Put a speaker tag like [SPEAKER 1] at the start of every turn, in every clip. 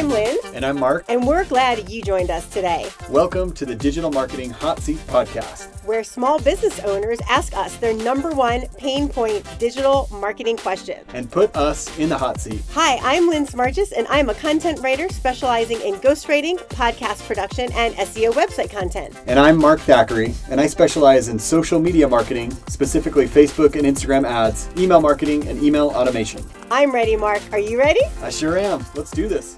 [SPEAKER 1] I'm Lynn.
[SPEAKER 2] And I'm Mark.
[SPEAKER 1] And we're glad you joined us today.
[SPEAKER 2] Welcome to the Digital Marketing Hot Seat Podcast,
[SPEAKER 1] where small business owners ask us their number one pain point digital marketing question.
[SPEAKER 2] And put us in the hot seat.
[SPEAKER 1] Hi, I'm Lynn Smargis, and I'm a content writer specializing in ghostwriting, podcast production, and SEO website content.
[SPEAKER 2] And I'm Mark Thackeray, and I specialize in social media marketing, specifically Facebook and Instagram ads, email marketing, and email automation.
[SPEAKER 1] I'm ready, Mark. Are you ready?
[SPEAKER 2] I sure am. Let's do this.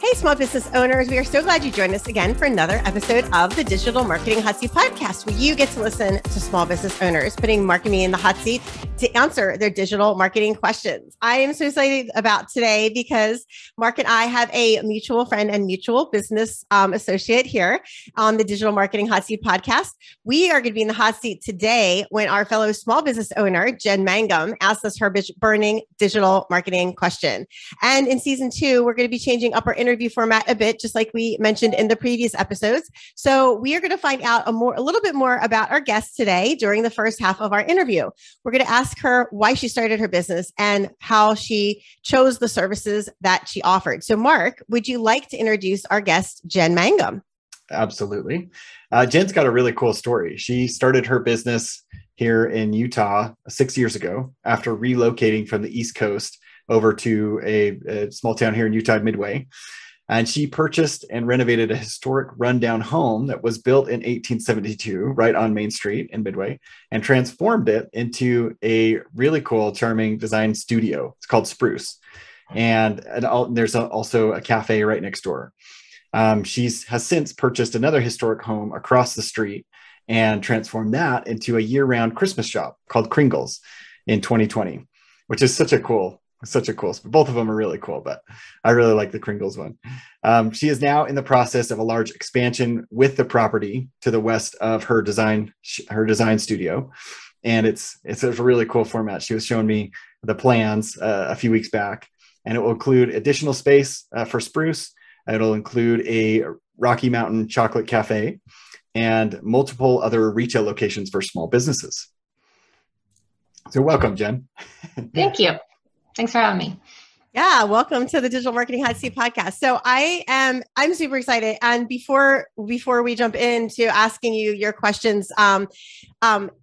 [SPEAKER 1] Hey, small business owners. We are so glad you joined us again for another episode of the Digital Marketing Hot Seat Podcast, where you get to listen to small business owners putting Mark and me in the hot seat to answer their digital marketing questions. I am so excited about today because Mark and I have a mutual friend and mutual business associate here on the Digital Marketing Hot Seat Podcast. We are going to be in the hot seat today when our fellow small business owner, Jenn Mangum, asks us her burning digital marketing question. And in season 2, we're going to be changing up our interview format a bit, just like we mentioned in the previous episodes. So we are going to find out a little bit more about our guest today during the first half of our interview. We're going to ask her why she started her business and how she chose the services that she offered. So Mark, would you like to introduce our guest, Jenn Mangum?
[SPEAKER 2] Absolutely. Jenn's got a really cool story. She started her business here in Utah 6 years ago after relocating from the East Coast over to a small town here in Utah, Midway. And she purchased and renovated a historic rundown home that was built in 1872, right on Main Street in Midway, and transformed it into a really cool, charming design studio. It's called Spruce. And there's also a cafe right next door. She has since purchased another historic home across the street and transformed that into a year-round Christmas shop called Kringles in 2020, which is such a cool, both of them are really cool, but I really like the Kringles one. She is now in the process of a large expansion with the property to the west of her design studio. And it's a really cool format. She was showing me the plans a few weeks back, and it will include additional space for Spruce. It'll include a Rocky Mountain chocolate cafe and multiple other retail locations for small businesses. So welcome, Jenn.
[SPEAKER 3] Thank you. Thanks for having me.
[SPEAKER 1] Yeah, welcome to the Digital Marketing Hot Seat Podcast. So I'm super excited. And before we jump into asking you your questions,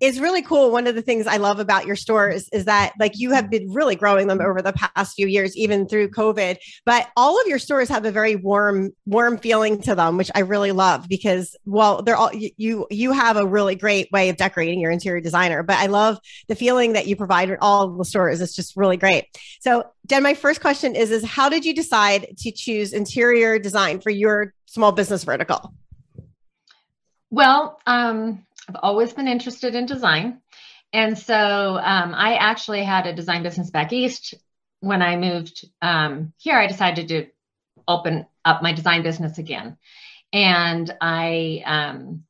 [SPEAKER 1] it's really cool. One of the things I love about your stores is that like you have been really growing them over the past few years, even through COVID. But all of your stores have a very warm feeling to them, which I really love because they're all you have a really great way of decorating. Your interior designer, but I love the feeling that you provide in all of the stores. It's just really great. So Jenn, my first question is how did you decide to choose interior design for your small business vertical?
[SPEAKER 3] Well, I've always been interested in design. And so I actually had a design business back east. When I moved here, I decided to open up my design business again. And but I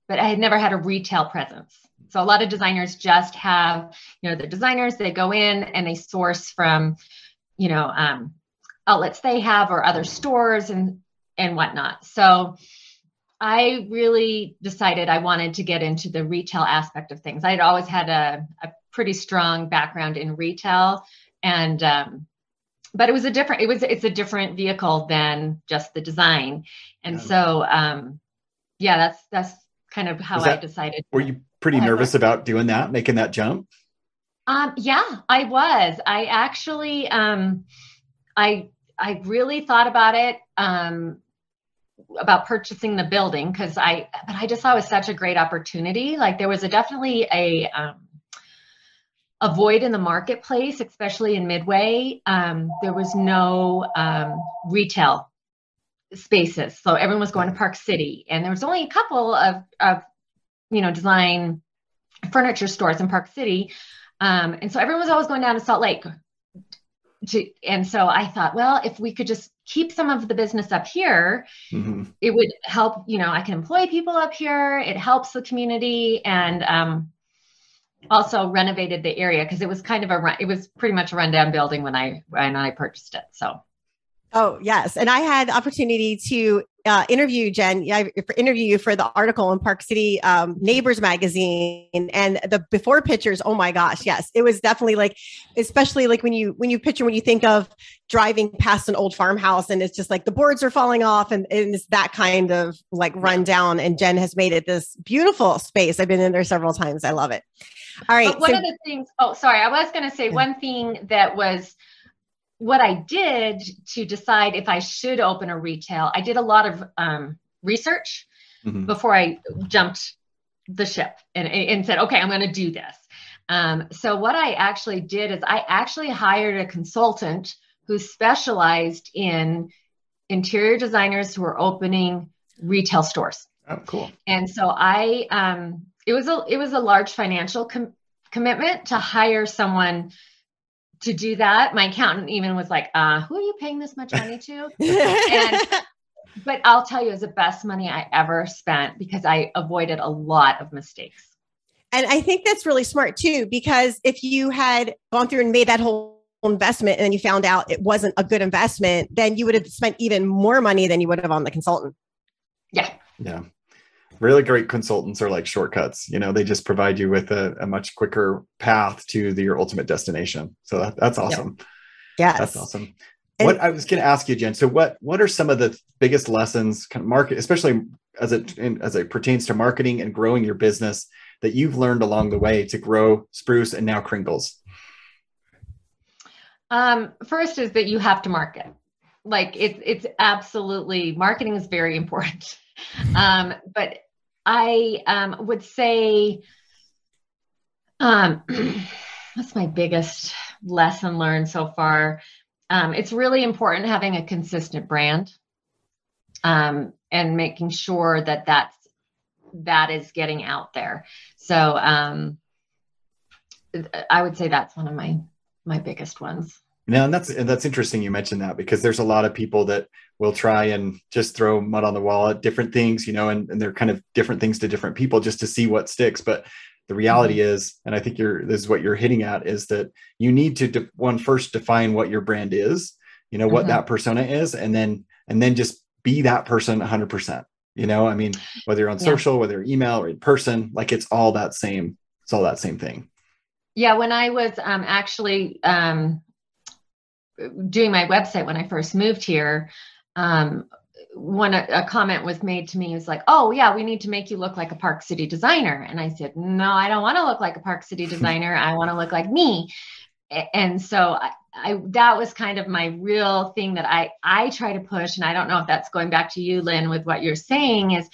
[SPEAKER 3] had never had a retail presence. So a lot of designers just have, they're designers, they go in and they source from outlets they have or other stores and whatnot. So I really decided I wanted to get into the retail aspect of things. I'd always had a pretty strong background in retail, and but it's a different vehicle than just the design. And so that's kind of how I decided.
[SPEAKER 2] Were you pretty nervous about doing that, making that jump?
[SPEAKER 3] Yeah, I was. I actually, I really thought about it, about purchasing the building but I just saw it was such a great opportunity. Like there was definitely a void in the marketplace, especially in Midway. There was no retail spaces, so everyone was going to Park City, and there was only a couple of design furniture stores in Park City. And so everyone was always going down to Salt Lake. And so I thought, well, if we could just keep some of the business up here, it would help, I can employ people up here. It helps the community, and also renovated the area because it was kind of it was pretty much a rundown building when I purchased it. So
[SPEAKER 1] Oh, yes. And I had the opportunity to interview Jenn, interview you for the article in Park City Neighbors magazine, and the before pictures. Oh my gosh. Yes. It was definitely like, especially like when you think of driving past an old farmhouse and it's just like the boards are falling off and it's that kind of like rundown. And Jenn has made it this beautiful space. I've been in there several times. I love it. All right.
[SPEAKER 3] But one of the things, I was going to say one thing that was what I did to decide if I should open a retail. I did a lot of research before I jumped the ship and said, okay, I'm going to do this. So what I actually did is I actually hired a consultant who specialized in interior designers who are opening retail stores.
[SPEAKER 2] Oh, cool.
[SPEAKER 3] And so it was a large financial commitment to hire someone to do that. My accountant even was like, who are you paying this much money to? But I'll tell you, it was the best money I ever spent because I avoided a lot of mistakes.
[SPEAKER 1] And I think that's really smart too, because if you had gone through and made that whole investment and then you found out it wasn't a good investment, then you would have spent even more money than you would have on the consultant.
[SPEAKER 3] Yeah.
[SPEAKER 2] Yeah. Really great consultants are like shortcuts. They just provide you with a much quicker path to your ultimate destination. So that's awesome.
[SPEAKER 1] Yes.
[SPEAKER 2] That's awesome. What I was going to ask you, Jenn, so what are some of the biggest lessons, kind of market, especially as it pertains to marketing and growing your business, that you've learned along the way to grow Spruce and now Kringles?
[SPEAKER 3] First is that you have to market. Like it's absolutely, marketing is very important. But I would say, that's my biggest lesson learned so far. It's really important having a consistent brand, and making sure that is getting out there. So, I would say that's one of my biggest ones.
[SPEAKER 2] Now, and that's interesting you mentioned that, because there's a lot of people that will try and just throw mud on the wall at different things, and they're kind of different things to different people just to see what sticks. But the reality is, and I think this is what you're hitting at, is that you need to first define what your brand is, what that persona is, and then just be that person 100%. I mean, whether you're on social, whether you're email or in person, like it's all that same thing.
[SPEAKER 3] Yeah. When I was actually doing my website when I first moved here, a comment was made to me. It was like, oh yeah, we need to make you look like a Park City designer. And I said, no, I don't want to look like a Park City designer. I want to look like me. And so that was kind of my real thing that I try to push. And I don't know if that's going back to you, Lynn, with what you're saying is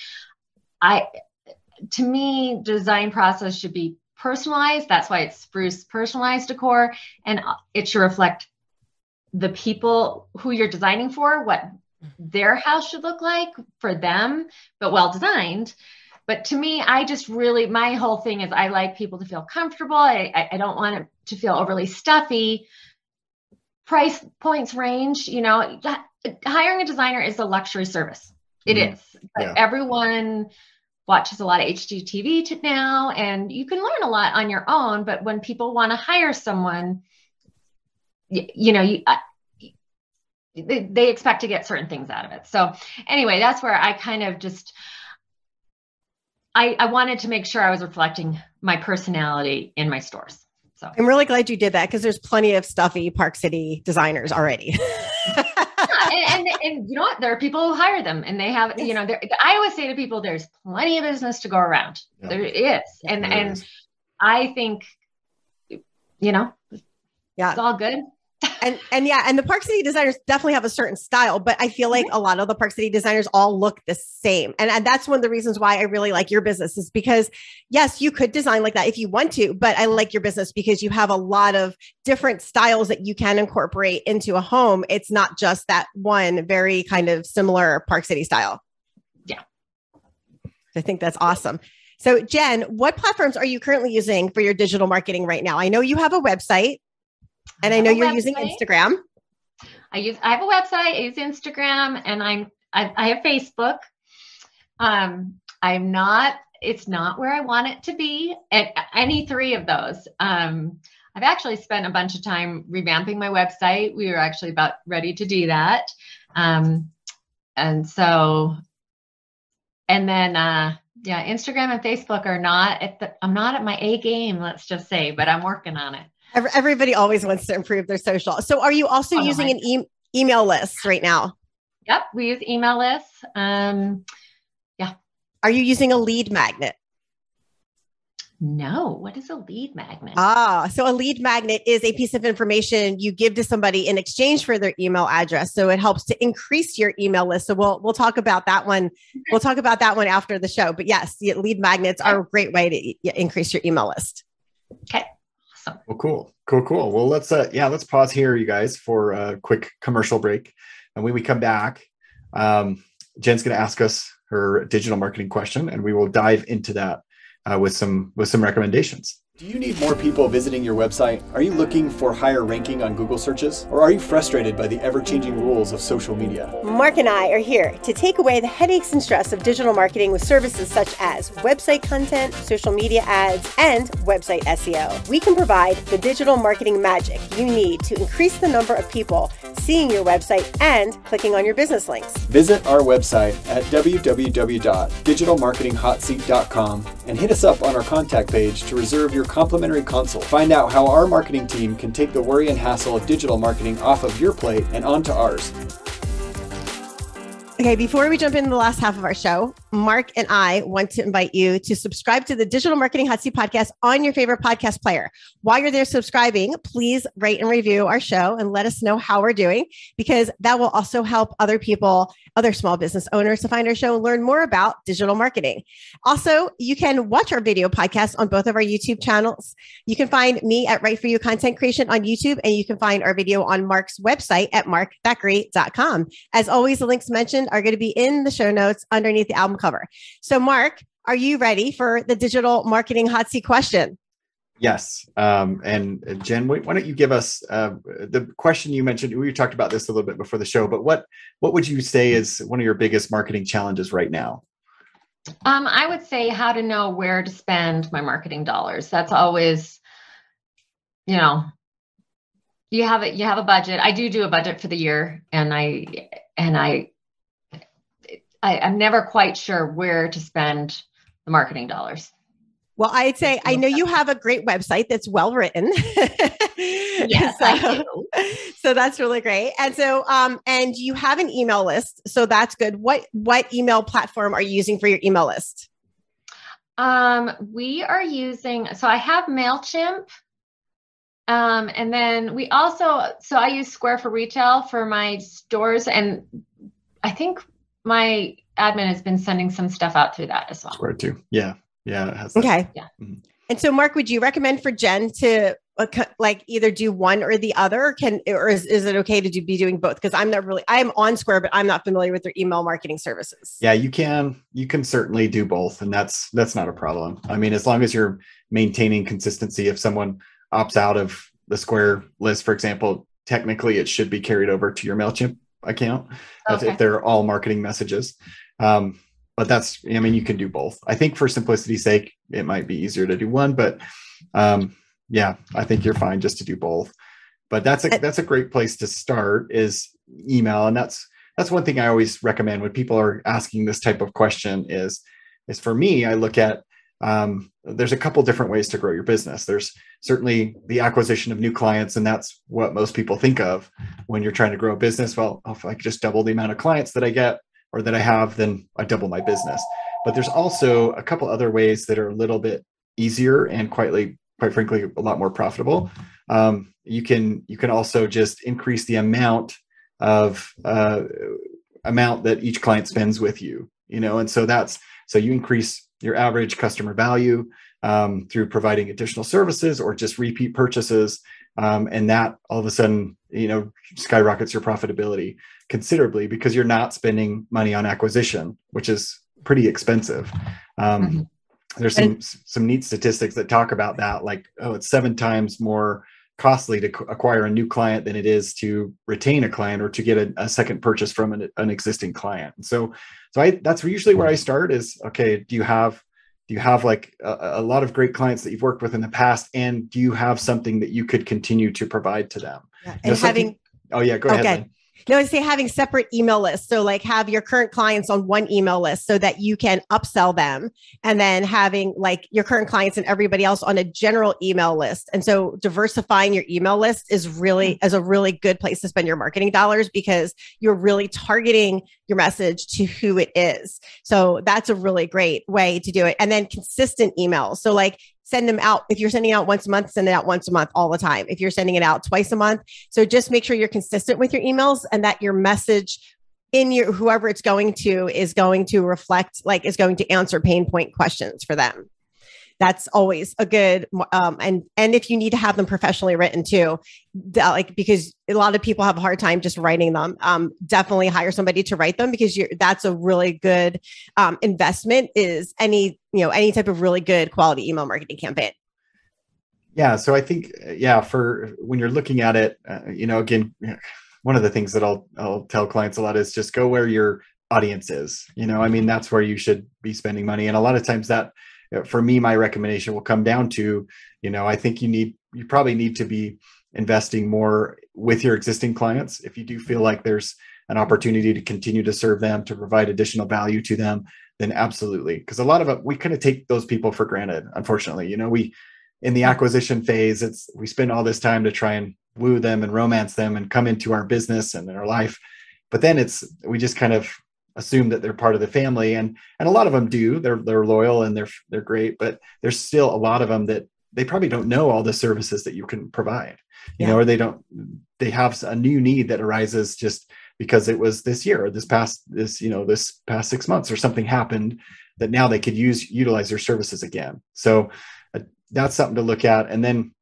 [SPEAKER 3] to me, design process should be personalized. That's why it's Spruce personalized decor. And it should reflect the people who you're designing for, what their house should look like for them, but well designed. But to me, my whole thing is I like people to feel comfortable. I don't want it to feel overly stuffy. Price points range, hiring a designer is a luxury service. It is. But everyone watches a lot of HGTV now, and you can learn a lot on your own. But when people want to hire someone, they expect to get certain things out of it. So anyway, that's where I kind of I wanted to make sure I was reflecting my personality in my stores. So
[SPEAKER 1] I'm really glad you did that, because there's plenty of stuffy Park City designers already.
[SPEAKER 3] And you know what? There are people who hire them, and they have, I always say to people, there's plenty of business to go around. Yeah. There is. And I think, it's all good.
[SPEAKER 1] And the Park City designers definitely have a certain style, but I feel like a lot of the Park City designers all look the same. And that's one of the reasons why I really like your business, is because yes, you could design like that if you want to, but I like your business because you have a lot of different styles that you can incorporate into a home. It's not just that one very kind of similar Park City style.
[SPEAKER 3] Yeah.
[SPEAKER 1] I think that's awesome. So Jenn, what platforms are you currently using for your digital marketing right now? I know you have a website. And I know you're using Instagram.
[SPEAKER 3] I have a website, I use Instagram, and I have Facebook. It's not where I want it to be at any three of those. I I've actually spent a bunch of time revamping my website. We were actually about ready to do that. Yeah, Instagram and Facebook are not I'm not at my A game, let's just say, but I'm working on it.
[SPEAKER 1] Everybody always wants to improve their social. So are you also using an email list right now?
[SPEAKER 3] Yep, we use email lists. Yeah.
[SPEAKER 1] Are you using a lead magnet?
[SPEAKER 3] No. What is a lead magnet?
[SPEAKER 1] So a lead magnet is a piece of information you give to somebody in exchange for their email address. So it helps to increase your email list. So we'll talk about that one. We'll talk about that one after the show. But yes, lead magnets are a great way to increase your email list.
[SPEAKER 3] Okay. Awesome.
[SPEAKER 2] Well, cool. Well, let's pause here, you guys, for a quick commercial break. And when we come back, Jen's going to ask us her digital marketing question, and we will dive into that with some recommendations. Do you need more people visiting your website? Are you looking for higher ranking on Google searches? Or are you frustrated by the ever-changing rules of social media?
[SPEAKER 1] Mark and I are here to take away the headaches and stress of digital marketing with services such as website content, social media ads, and website SEO. We can provide the digital marketing magic you need to increase the number of people seeing your website and clicking on your business links.
[SPEAKER 2] Visit our website at www.digitalmarketinghotseat.com and hit us up on our contact page to reserve your complimentary consult. Find out how our marketing team can take the worry and hassle of digital marketing off of your plate and onto ours.
[SPEAKER 1] Okay, before we jump into the last half of our show, Mark and I want to invite you to subscribe to the Digital Marketing Hot Seat podcast on your favorite podcast player. While you're there subscribing, please rate and review our show and let us know how we're doing, because that will also help other people, other small business owners, to find our show and learn more about digital marketing. Also, you can watch our video podcast on both of our YouTube channels. You can find me at Right For You Content Creation on YouTube, and you can find our video on Mark's website at markthackeray.com. As always, the links mentioned are going to be in the show notes underneath the album cover. So Mark, are you ready for the digital marketing hot seat question?
[SPEAKER 2] Yes. And Jen, why don't you give us the question you mentioned? We talked about this a little bit before the show, but what would you say is one of your biggest marketing challenges right now?
[SPEAKER 3] I would say how to know where to spend my marketing dollars. That's always, you have a budget. I do a budget for the year, and I'm never quite sure where to spend the marketing dollars.
[SPEAKER 1] Well, I'd say I know you have a great website that's well written.
[SPEAKER 3] Yes, I do.
[SPEAKER 1] So that's really great. And so, and you have an email list, so that's good. What email platform are you using for your email list?
[SPEAKER 3] We are using. So I have MailChimp, and then we also. So I use Square for Retail for my stores, and I think my admin has been sending some stuff out through that as well.
[SPEAKER 2] Square too. Yeah. It has that.
[SPEAKER 1] Okay.
[SPEAKER 3] Yeah.
[SPEAKER 2] Mm-hmm.
[SPEAKER 1] And so, Mark, would you recommend for Jen to either do one or the other? Or is it okay to be doing both? Because I am on Square, but I'm not familiar with their email marketing services.
[SPEAKER 2] Yeah, you can certainly do both. And that's not a problem. I mean, as long as you're maintaining consistency, if someone opts out of the Square list, for example, technically it should be carried over to your MailChimp account.
[SPEAKER 3] Okay.
[SPEAKER 2] If they're all marketing messages. But you can do both. I think for simplicity's sake, it might be easier to do one, but yeah, I think you're fine just to do both. But that's a great place to start, is email. And that's one thing I always recommend when people are asking this type of question is for me, I look at, there's a couple different ways to grow your business. There's certainly the acquisition of new clients, and that's what most people think of when you're trying to grow a business. Well, if I could just double the amount of clients that I get or that I have, then I double my business. But there's also a couple other ways that are a little bit easier and quite frankly, a lot more profitable. You can also just increase the amount that each client spends with you, and so you increase your average customer value through providing additional services or just repeat purchases. And that all of a sudden, skyrockets your profitability considerably, because you're not spending money on acquisition, which is pretty expensive.
[SPEAKER 3] Mm-hmm.
[SPEAKER 2] There's some neat statistics that talk about that, like, it's 7 times more costly to acquire a new client than it is to retain a client or to get a second purchase from an existing client. And so that's usually where I start is, okay, do you have Do you have like a lot of great clients that you've worked with in the past? And do you have something that you could continue to provide to them?
[SPEAKER 1] Yeah.
[SPEAKER 2] You know, oh yeah, go ahead. Lynn.
[SPEAKER 1] No, I say having separate email lists. So like have your current clients on one email list so that you can upsell them, and then having like your current clients and everybody else on a general email list. And so diversifying your email list is a really good place to spend your marketing dollars, because you're really targeting your message to who it is. So that's a really great way to do it. And then consistent emails. So like send them out. If you're sending out once a month, send it out once a month all the time. If you're sending it out twice a month. So just make sure you're consistent with your emails, and that your message in your, whoever it's going to is going to reflect, like is going to answer pain point questions for them. That's always a good, and if you need to have them professionally written too, like, because a lot of people have a hard time just writing them, definitely hire somebody to write them, because that's a really good investment, is any type of really good quality email marketing campaign.
[SPEAKER 2] Yeah. So I think, for when you're looking at it, again, one of the things that I'll tell clients a lot is just go where your audience is, that's where you should be spending money. And a lot of times that, for me, my recommendation will come down to, I think you probably need to be investing more with your existing clients. If you do feel like there's an opportunity to continue to serve them, to provide additional value to them, then absolutely. Because a lot of it, we kind of take those people for granted, unfortunately. In the acquisition phase, we spend all this time to try and woo them and romance them and come into our business and in our life. But then we just kind of assume that they're part of the family, and a lot of them do. They're loyal and they're great, but there's still a lot of them that they probably don't know all the services that you can provide, or they have a new need that arises just because it was this year or this past 6 months or something happened that now they could utilize their services again. So that's something to look at. And then,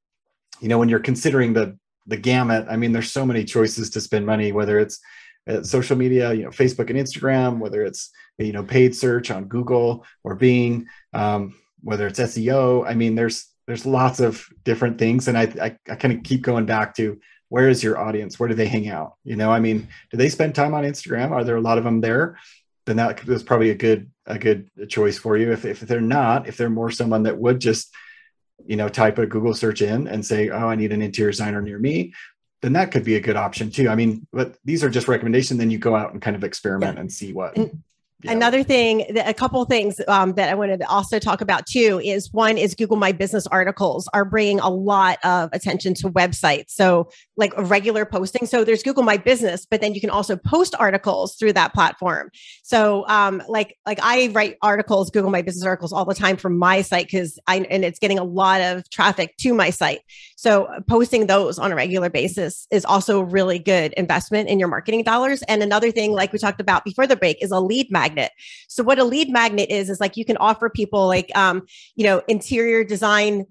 [SPEAKER 2] when you're considering the gamut, there's so many choices to spend money, whether it's social media, Facebook and Instagram, whether it's, paid search on Google or Bing, whether it's SEO. There's lots of different things. And I kind of keep going back to, where is your audience? Where do they hang out? Do they spend time on Instagram? Are there a lot of them there? Then that was probably a good choice for you. If they're not, if they're more someone that would just, type a Google search in and say, oh, I need an interior designer near me, then that could be a good option too. But these are just recommendations. Then you go out and kind of experiment and see what.
[SPEAKER 1] Another thing, a couple of things that I wanted to also talk about too is, one is Google My Business articles are bringing a lot of attention to websites. So like a regular posting. So there's Google My Business, but then you can also post articles through that platform. So like I write articles, Google My Business articles all the time from my site, and it's getting a lot of traffic to my site. So posting those on a regular basis is also a really good investment in your marketing dollars. And another thing, like we talked about before the break, is a lead magnet. So what a lead magnet is like, you can offer people like, interior design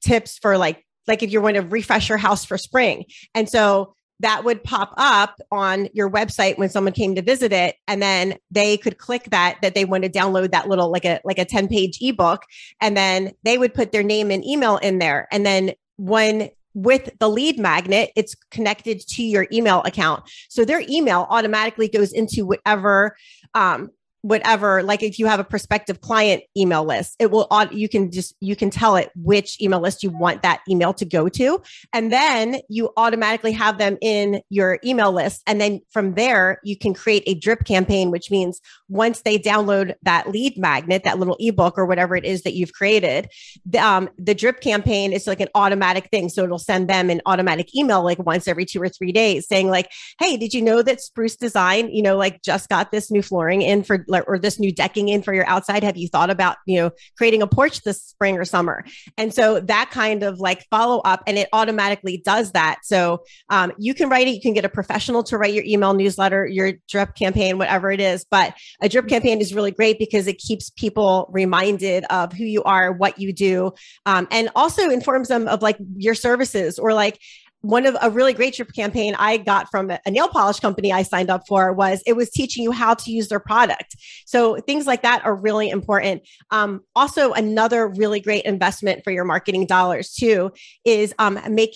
[SPEAKER 1] tips for like if you want to refresh your house for spring. And so that would pop up on your website when someone came to visit it. And then they could click that they want to download that little, like a 10-page ebook. And then they would put their name and email in there. And then with the lead magnet, it's connected to your email account. So their email automatically goes into whatever, like if you have a prospective client email list, it will, you can tell it which email list you want that email to go to. And then you automatically have them in your email list. And then from there, you can create a drip campaign, which means once they download that lead magnet, that little ebook or whatever it is that you've created, the drip campaign is like an automatic thing. So it'll send them an automatic email like once every 2 or 3 days saying like, hey, did you know that Spruce Design, just got this new flooring in or this new decking in for your outside? Have you thought about, creating a porch this spring or summer? And so that kind of like follow up, and it automatically does that. So you can write it. You can get a professional to write your email newsletter, your drip campaign, whatever it is. But a drip campaign is really great because it keeps people reminded of who you are, what you do, and also informs them of like your services, or like one of a really great trip campaign I got from a nail polish company I signed up for was teaching you how to use their product. So things like that are really important. Also, another really great investment for your marketing dollars too is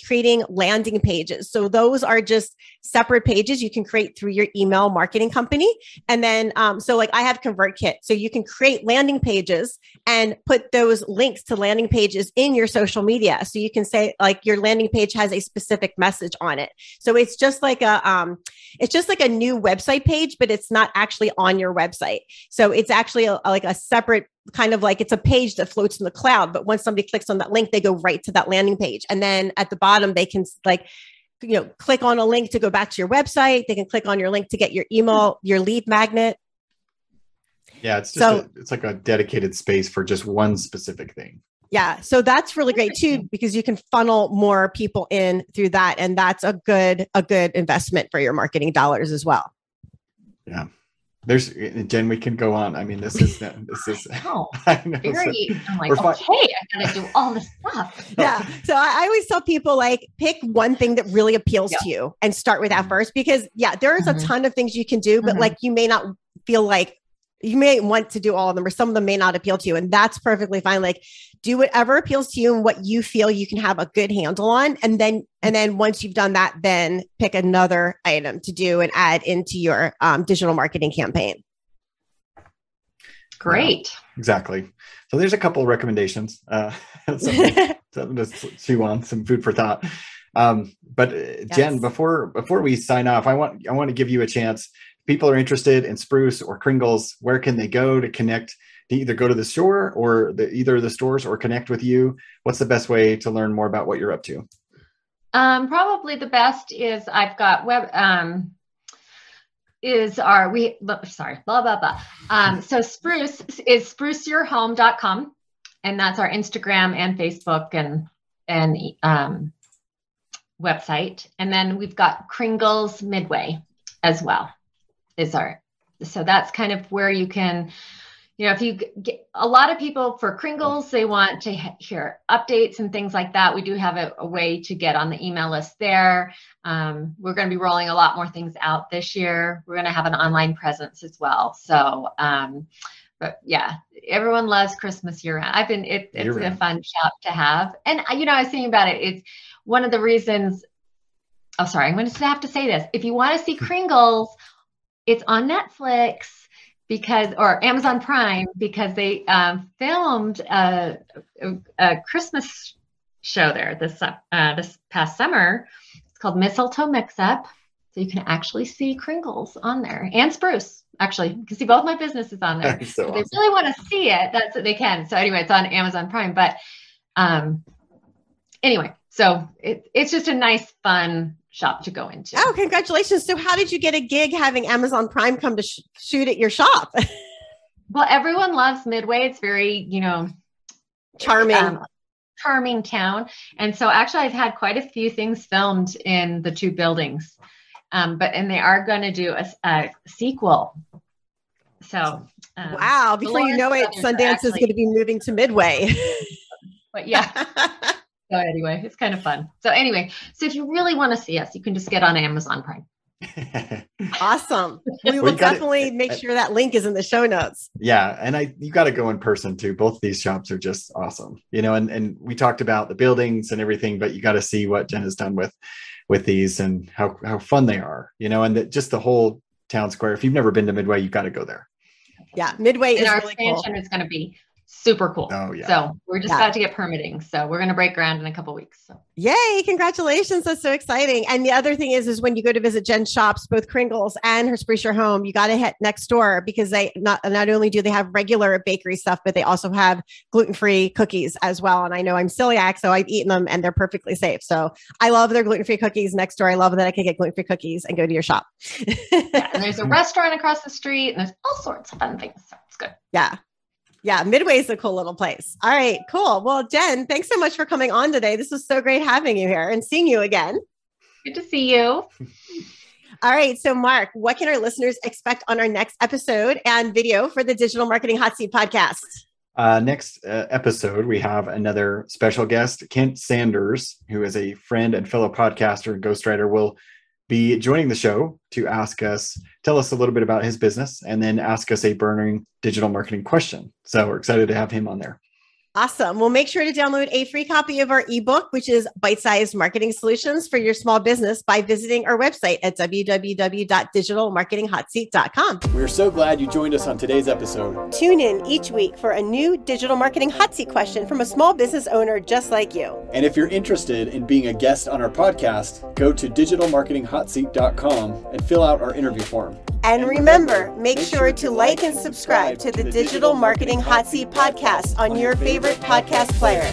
[SPEAKER 1] creating landing pages. So those are just separate pages you can create through your email marketing company. And then, so like I have ConvertKit, so you can create landing pages and put those links to landing pages in your social media. So you can say like your landing page has a specific message on it. So it's just like a new website page, but it's not actually on your website. So it's actually like a separate kind of like, it's a page that floats in the cloud. But once somebody clicks on that link, they go right to that landing page. And then at the bottom, they can like, click on a link to go back to your website. They can click on your link to get your email, your lead magnet.
[SPEAKER 2] Yeah, it's just it's like a dedicated space for just one specific thing.
[SPEAKER 1] Yeah. So that's really great too, because you can funnel more people in through that. And that's a good investment for your marketing dollars as well.
[SPEAKER 2] Yeah. There's Jen, we can go on. I mean, this is
[SPEAKER 3] oh,
[SPEAKER 2] I know,
[SPEAKER 3] I'm like, okay, I gotta do all this stuff.
[SPEAKER 1] Yeah. So I always tell people like pick one thing that really appeals to you and start with that first, because there is a ton of things you can do, but like you may not feel like you may want to do all of them, or some of them may not appeal to you. And that's perfectly fine. Like do whatever appeals to you and what you feel you can have a good handle on. And then once you've done that, then pick another item to do and add into your digital marketing campaign.
[SPEAKER 3] Great.
[SPEAKER 2] Yeah, exactly. So there's a couple of recommendations, something to chew on, some food for thought. But Jen, before we sign off, I want to give you a chance. People are interested in Spruce or Kringles, where can they go to connect, to either go to the store or either of the stores or connect with you? What's the best way to learn more about what you're up to?
[SPEAKER 3] Probably the best is I've got so Spruce is spruceyourhome.com, and that's our Instagram and Facebook and website. And then we've got Kringles Midway as well. So that's kind of where you can, if you get a lot of people for Kringles, they want to hear updates and things like that. We do have a way to get on the email list there. We're going to be rolling a lot more things out this year. We're going to have an online presence as well. So, but yeah, everyone loves Christmas year round. It's a fun shop to have. And, I was thinking about it. It's one of the reasons. Oh, sorry. I'm going to have to say this. If you want to see Kringles, it's on Netflix or Amazon Prime, because they filmed a Christmas show there this past summer. It's called Mistletoe Mix-Up. So you can actually see Kringles on there, and Spruce. Actually, you can see both my businesses on there.
[SPEAKER 2] So
[SPEAKER 3] if they really want to see it, that's what they can. So anyway, it's on Amazon Prime. But anyway, so it's just a nice, fun shop to go into.
[SPEAKER 1] Oh, congratulations. So how did you get a gig having Amazon Prime come to shoot at your shop?
[SPEAKER 3] Well, everyone loves Midway. It's very, charming town. And so actually I've had quite a few things filmed in the two buildings. And they are going to do a sequel. So,
[SPEAKER 1] wow. Before you know it, Sundance is going to be moving to Midway.
[SPEAKER 3] But yeah. So anyway, it's kind of fun. So anyway, so if you really want to see us, you can just get on Amazon Prime.
[SPEAKER 1] Awesome. We will definitely make sure that link is in the show notes.
[SPEAKER 2] Yeah. And you got to go in person too. Both of these shops are just awesome, and we talked about the buildings and everything, but you got to see what Jen has done with these and how fun they are, and just the whole town square. If you've never been to Midway, you've got to go there.
[SPEAKER 1] Yeah. Midway is
[SPEAKER 3] our
[SPEAKER 1] really cool.
[SPEAKER 3] expansion is going to be super cool.
[SPEAKER 2] Oh yeah.
[SPEAKER 3] So we're just about to get permitting. So we're going to break ground in a couple of weeks. So.
[SPEAKER 1] Yay. Congratulations. That's so exciting. And the other thing is when you go to visit Jen's shops, both Kringles and her Spruce Your Home, you got to hit next door, because they not only do they have regular bakery stuff, but they also have gluten-free cookies as well. And I know I'm celiac, so I've eaten them and they're perfectly safe. So I love their gluten-free cookies next door. I love that I can get gluten-free cookies and go to your shop.
[SPEAKER 3] And there's a restaurant across the street, and there's all sorts of fun things. So it's good.
[SPEAKER 1] Yeah. Yeah, Midway is a cool little place. All right, cool. Well, Jenn, thanks so much for coming on today. This was so great having you here and seeing you again.
[SPEAKER 3] Good to see you.
[SPEAKER 1] All right. So, Mark, what can our listeners expect on our next episode and video for the Digital Marketing Hot Seat podcast?
[SPEAKER 2] Next episode, we have another special guest, Kent Sanders, who is a friend and fellow podcaster and ghostwriter, will be joining the show to tell us a little bit about his business, and then ask us a burning digital marketing question. So we're excited to have him on there.
[SPEAKER 1] Awesome. Well, make sure to download a free copy of our ebook, which is Bite-Sized Marketing Solutions for Your Small Business, by visiting our website at www.digitalmarketinghotseat.com.
[SPEAKER 2] We're so glad you joined us on today's episode.
[SPEAKER 1] Tune in each week for a new digital marketing hot seat question from a small business owner just like you.
[SPEAKER 2] And if you're interested in being a guest on our podcast, go to digitalmarketinghotseat.com and fill out our interview form.
[SPEAKER 1] And remember, make sure to like and subscribe to the Digital Marketing Hot Seat podcast on your favorite podcast player.